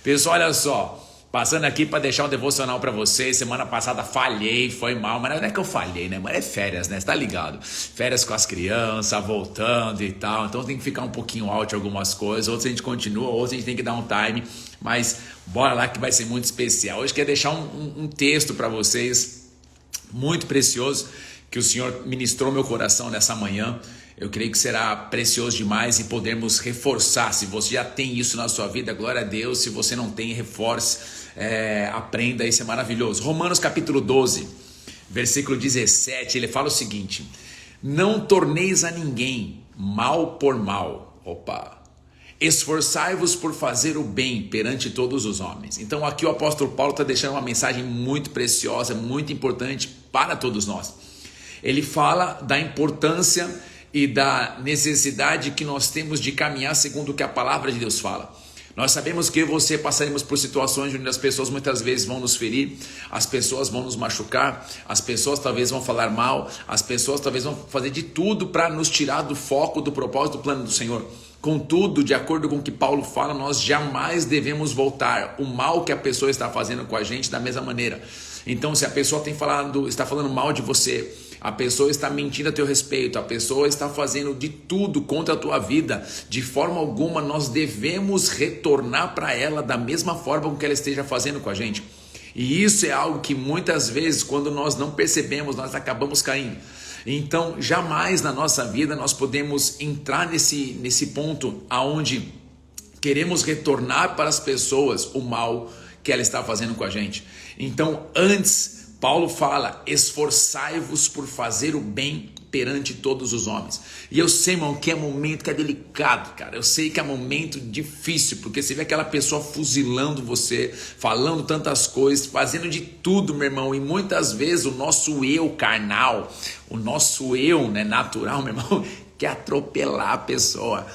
Pessoal, olha só. Passando aqui para deixar um devocional para vocês. Semana passada falhei, foi mal, mas não é que eu falhei, né? Mas é férias, né? Você tá ligado? Férias com as crianças, voltando e tal. Então tem que ficar um pouquinho alto algumas coisas. Outras a gente continua, outras a gente tem que dar um time. Mas bora lá que vai ser muito especial. Hoje quero deixar um texto para vocês muito precioso que o Senhor ministrou meu coração nessa manhã. Eu creio que será precioso demais e podermos reforçar. Se você já tem isso na sua vida, glória a Deus. Se você não tem, reforce, aprenda, isso é maravilhoso. Romanos capítulo 12, versículo 17, ele fala o seguinte: não torneis a ninguém mal por mal. Esforçai-vos por fazer o bem perante todos os homens. Então aqui o apóstolo Paulo está deixando uma mensagem muito preciosa, muito importante para todos nós. Ele fala da importância e da necessidade que nós temos de caminhar segundo o que a palavra de Deus fala. Nós sabemos que eu e você passaremos por situações onde as pessoas muitas vezes vão nos ferir, as pessoas vão nos machucar, as pessoas talvez vão falar mal, as pessoas talvez vão fazer de tudo para nos tirar do foco, do propósito, do plano do Senhor. Contudo, de acordo com o que Paulo fala, nós jamais devemos voltar o mal que a pessoa está fazendo com a gente da mesma maneira. Então, se a pessoa está falando mal de você, a pessoa está mentindo a teu respeito, a pessoa está fazendo de tudo contra a tua vida, de forma alguma nós devemos retornar para ela da mesma forma com que ela esteja fazendo com a gente. E isso é algo que muitas vezes, quando nós não percebemos, nós acabamos caindo. Então, jamais na nossa vida nós podemos entrar nesse ponto aonde queremos retornar para as pessoas o mal que ela está fazendo com a gente. Então, antes, Paulo fala: esforçai-vos por fazer o bem perante todos os homens. E eu sei, irmão, que é momento que é delicado, cara. Eu sei que é momento difícil, porque você vê aquela pessoa fuzilando você, falando tantas coisas, fazendo de tudo, meu irmão. E muitas vezes o nosso eu carnal, o nosso eu, né, natural, meu irmão, quer atropelar a pessoa.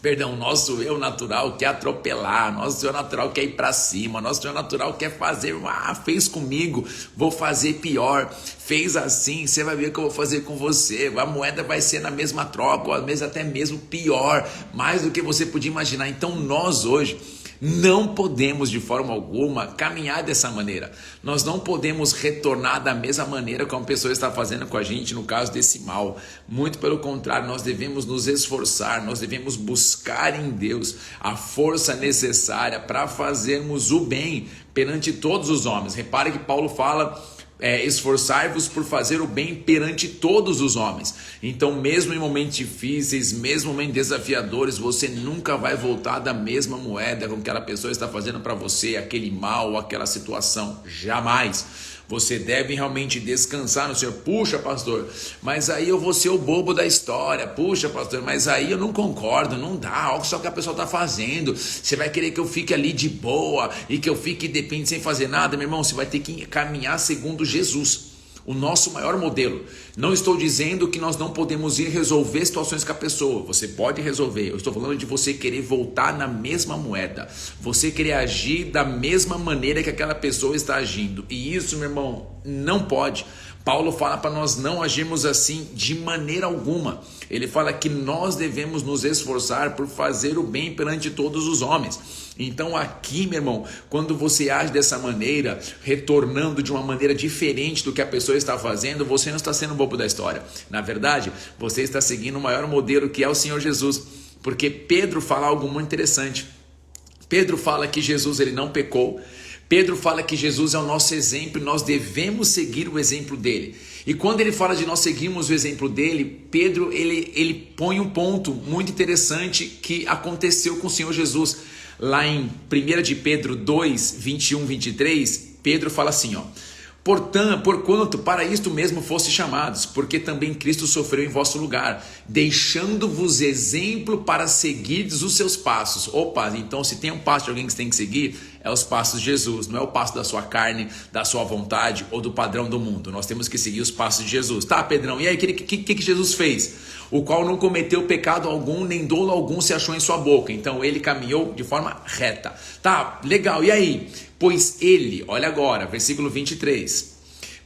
Perdão, nosso eu natural quer atropelar, nosso eu natural quer ir para cima, nosso eu natural quer fazer, fez comigo, vou fazer pior, fez assim, você vai ver o que eu vou fazer com você, a moeda vai ser na mesma troca, ou às vezes até mesmo pior, mais do que você podia imaginar. Então nós hoje não podemos de forma alguma caminhar dessa maneira. Nós não podemos retornar da mesma maneira como a pessoa está fazendo com a gente no caso desse mal. Muito pelo contrário, nós devemos nos esforçar, nós devemos buscar em Deus a força necessária para fazermos o bem perante todos os homens. Repare que Paulo fala: esforçai-vos por fazer o bem perante todos os homens. Então, mesmo em momentos difíceis, mesmo em momentos desafiadores, você nunca vai voltar da mesma moeda com que aquela pessoa está fazendo para você, aquele mal, aquela situação. Jamais. Você deve realmente descansar no Senhor. Puxa, pastor, mas aí eu vou ser o bobo da história. Puxa, pastor, mas aí eu não concordo, não dá. Olha só o que a pessoa está fazendo. Você vai querer que eu fique ali de boa e que eu fique dependente sem fazer nada? Meu irmão, você vai ter que caminhar segundo Jesus, o nosso maior modelo. Não estou dizendo que nós não podemos ir resolver situações com a pessoa. Você pode resolver. Eu estou falando de você querer voltar na mesma moeda. Você querer agir da mesma maneira que aquela pessoa está agindo. E isso, meu irmão, não pode. Paulo fala para nós não agirmos assim de maneira alguma. Ele fala que nós devemos nos esforçar por fazer o bem perante todos os homens. Então aqui, meu irmão, quando você age dessa maneira, retornando de uma maneira diferente do que a pessoa está fazendo, você não está sendo bobo da história. Na verdade, você está seguindo o maior modelo, que é o Senhor Jesus. Porque Pedro fala algo muito interessante. Pedro fala que Jesus ele não pecou. Pedro fala que Jesus é o nosso exemplo e nós devemos seguir o exemplo dele. E quando ele fala de nós seguirmos o exemplo dele, Pedro ele põe um ponto muito interessante que aconteceu com o Senhor Jesus. Lá em 1 de Pedro 2, 21, 23, Pedro fala assim, porquanto para isto mesmo foste chamados, porque também Cristo sofreu em vosso lugar, deixando-vos exemplo para seguirdes os seus passos. Então se tem um passo de alguém que você tem que seguir, é os passos de Jesus, não é o passo da sua carne, da sua vontade ou do padrão do mundo. Nós temos que seguir os passos de Jesus. Tá, Pedrão, e aí, o que Jesus fez? O qual não cometeu pecado algum, nem dolo algum se achou em sua boca. Então ele caminhou de forma reta. Tá, legal, e aí? Pois ele, olha agora, versículo 23.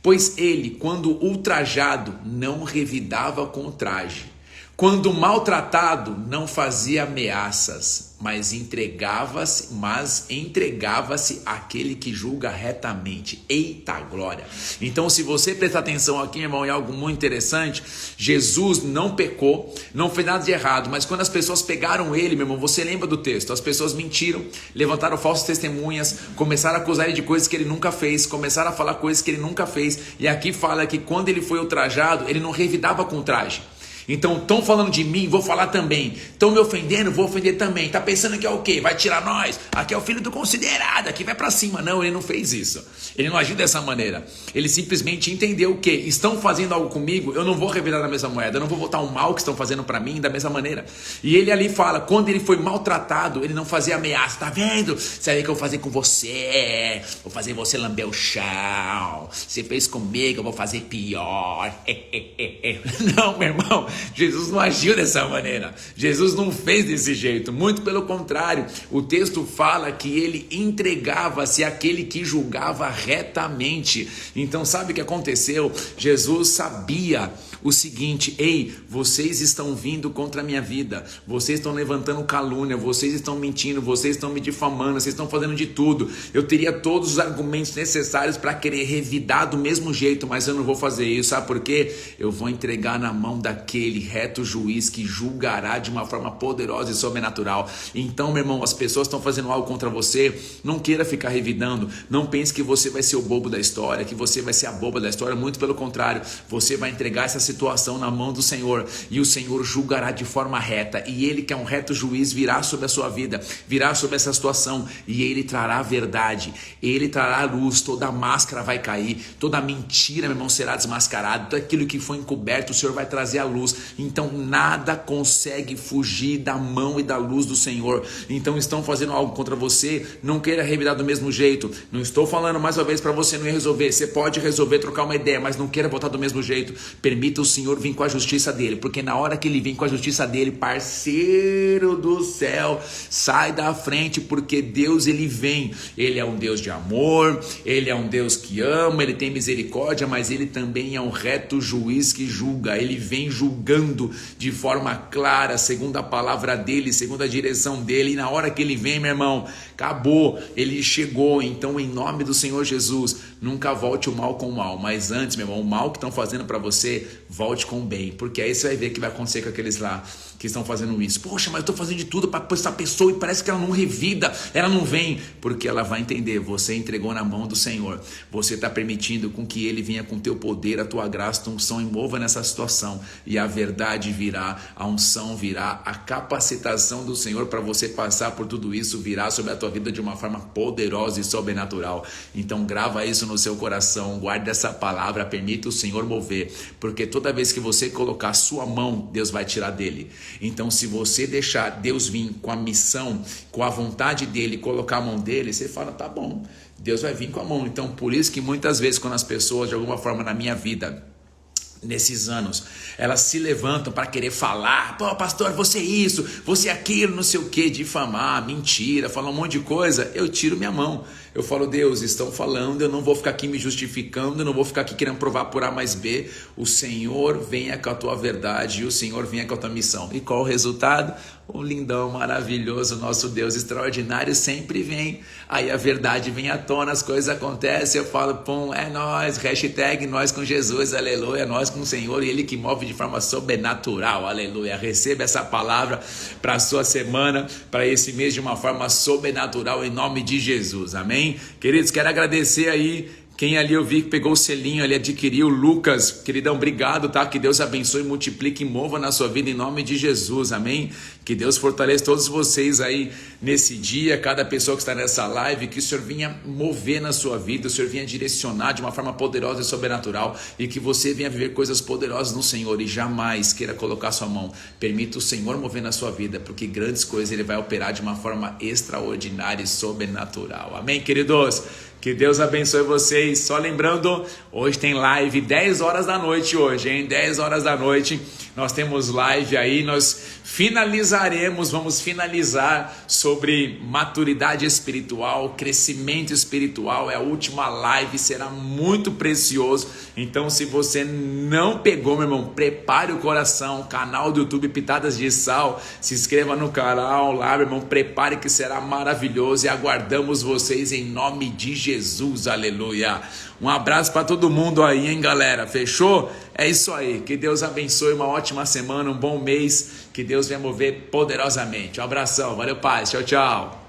Pois ele, quando ultrajado, não revidava com traje. Quando maltratado, não fazia ameaças, mas entregava-se àquele que julga retamente. Eita glória! Então, se você prestar atenção aqui, irmão, em algo muito interessante, Jesus não pecou, não fez nada de errado, mas quando as pessoas pegaram ele, meu irmão, você lembra do texto? As pessoas mentiram, levantaram falsas testemunhas, começaram a acusar ele de coisas que ele nunca fez, começaram a falar coisas que ele nunca fez, e aqui fala que quando ele foi ultrajado, ele não revidava com traje. Então, estão falando de mim, vou falar também. Estão me ofendendo, vou ofender também. Tá pensando que é o quê? Vai tirar nós? Aqui é o filho do considerado, aqui vai pra cima. Não, ele não fez isso. Ele não agiu dessa maneira. Ele simplesmente entendeu que estão fazendo algo comigo, eu não vou revidar da mesma moeda. Eu não vou botar o mal que estão fazendo pra mim da mesma maneira. E ele ali fala, quando ele foi maltratado, ele não fazia ameaça. Tá vendo? Sabe o que eu vou fazer com você? Vou fazer você lamber o chão. Você fez comigo, eu vou fazer pior. Não, meu irmão. Jesus não agiu dessa maneira, Jesus não fez desse jeito, muito pelo contrário, o texto fala que ele entregava-se àquele que julgava retamente. Então sabe o que aconteceu? Jesus sabia o seguinte: ei, vocês estão vindo contra a minha vida, vocês estão levantando calúnia, vocês estão mentindo, vocês estão me difamando, vocês estão fazendo de tudo, eu teria todos os argumentos necessários para querer revidar do mesmo jeito, mas eu não vou fazer isso, sabe por quê? Eu vou entregar na mão daquele reto juiz que julgará de uma forma poderosa e sobrenatural. Então, meu irmão, as pessoas estão fazendo algo contra você, não queira ficar revidando, não pense que você vai ser o bobo da história, que você vai ser a boba da história, muito pelo contrário, você vai entregar essa situação na mão do Senhor, e o Senhor julgará de forma reta, e Ele, que é um reto juiz, virá sobre a sua vida, virá sobre essa situação, e Ele trará a verdade, Ele trará a luz, toda a máscara vai cair, toda a mentira, meu irmão, será desmascarada, tudo aquilo que foi encoberto, o Senhor vai trazer a luz. Então nada consegue fugir da mão e da luz do Senhor. Então estão fazendo algo contra você, não queira revidar do mesmo jeito. Não estou falando mais uma vez para você não resolver, você pode resolver, trocar uma ideia, mas não queira voltar do mesmo jeito. Permita o Senhor vir com a justiça dele, porque na hora que ele vem com a justiça dele, parceiro do céu, sai da frente, porque Deus, ele vem, ele é um Deus de amor, ele é um Deus que ama, ele tem misericórdia, mas ele também é um reto juiz que julga. Ele vem julgando de forma clara, segundo a palavra dele, segundo a direção dele, e na hora que ele vem, meu irmão, acabou, ele chegou. Então, em nome do Senhor Jesus, nunca volte o mal com o mal, mas antes, meu irmão, o mal que estão fazendo para você, volte com o bem, porque aí você vai ver o que vai acontecer com aqueles lá que estão fazendo isso. Poxa, mas eu estou fazendo de tudo para essa pessoa e parece que ela não revida, ela não vem, porque ela vai entender, você entregou na mão do Senhor, você está permitindo com que ele venha com teu poder, a tua graça, a tua unção, envolva nessa situação, e a verdade virá, a unção virá, a capacitação do Senhor para você passar por tudo isso virá sobre a tua vida de uma forma poderosa e sobrenatural. Então grava isso no seu coração, guarda essa palavra, permita o Senhor mover, porque toda vez que você colocar a sua mão, Deus vai tirar dele. Então, se você deixar Deus vir com a missão, com a vontade dele, colocar a mão dele, você fala, tá bom, Deus vai vir com a mão. Então, por isso que muitas vezes quando as pessoas, de alguma forma na minha vida, nesses anos, elas se levantam para querer falar, pô, pastor, você isso, você aquilo, não sei o que, difamar, mentira, falar um monte de coisa, eu tiro minha mão. Eu falo, Deus, estão falando, eu não vou ficar aqui me justificando, eu não vou ficar aqui querendo provar por A mais B. O Senhor venha com a tua verdade e o Senhor venha com a tua missão. E qual o resultado? O lindão, maravilhoso, nosso Deus extraordinário sempre vem. Aí a verdade vem à tona, as coisas acontecem, eu falo, pum, é nós, hashtag nós com Jesus, aleluia, nós com o Senhor, e Ele que move de forma sobrenatural, aleluia. Receba essa palavra para a sua semana, para esse mês de uma forma sobrenatural, em nome de Jesus, amém? Queridos, quero agradecer aí quem ali eu vi que pegou o selinho ali, adquiriu, Lucas, queridão, obrigado, tá? Que Deus abençoe, multiplique e mova na sua vida em nome de Jesus, amém? Que Deus fortaleça todos vocês aí nesse dia, cada pessoa que está nessa live, que o Senhor venha mover na sua vida, o Senhor venha direcionar de uma forma poderosa e sobrenatural, e que você venha viver coisas poderosas no Senhor e jamais queira colocar sua mão. Permita o Senhor mover na sua vida, porque grandes coisas Ele vai operar de uma forma extraordinária e sobrenatural, amém, queridos? Que Deus abençoe vocês. Só lembrando, hoje tem live 10 horas da noite hoje, hein? 10 horas da noite nós temos live aí, nós finalizaremos vamos finalizar sobre maturidade espiritual, crescimento espiritual. É a última live, será muito precioso. Então, se você não pegou, meu irmão, prepare o coração, canal do YouTube Pitadas de Sal, se inscreva no canal lá, meu irmão, prepare que será maravilhoso e aguardamos vocês em nome de Jesus, aleluia. Um abraço para todo mundo aí, hein, galera, fechou? É isso aí, que Deus abençoe, uma ótima semana, um bom mês, que Deus venha mover poderosamente. Um abração, valeu, paz, tchau, tchau.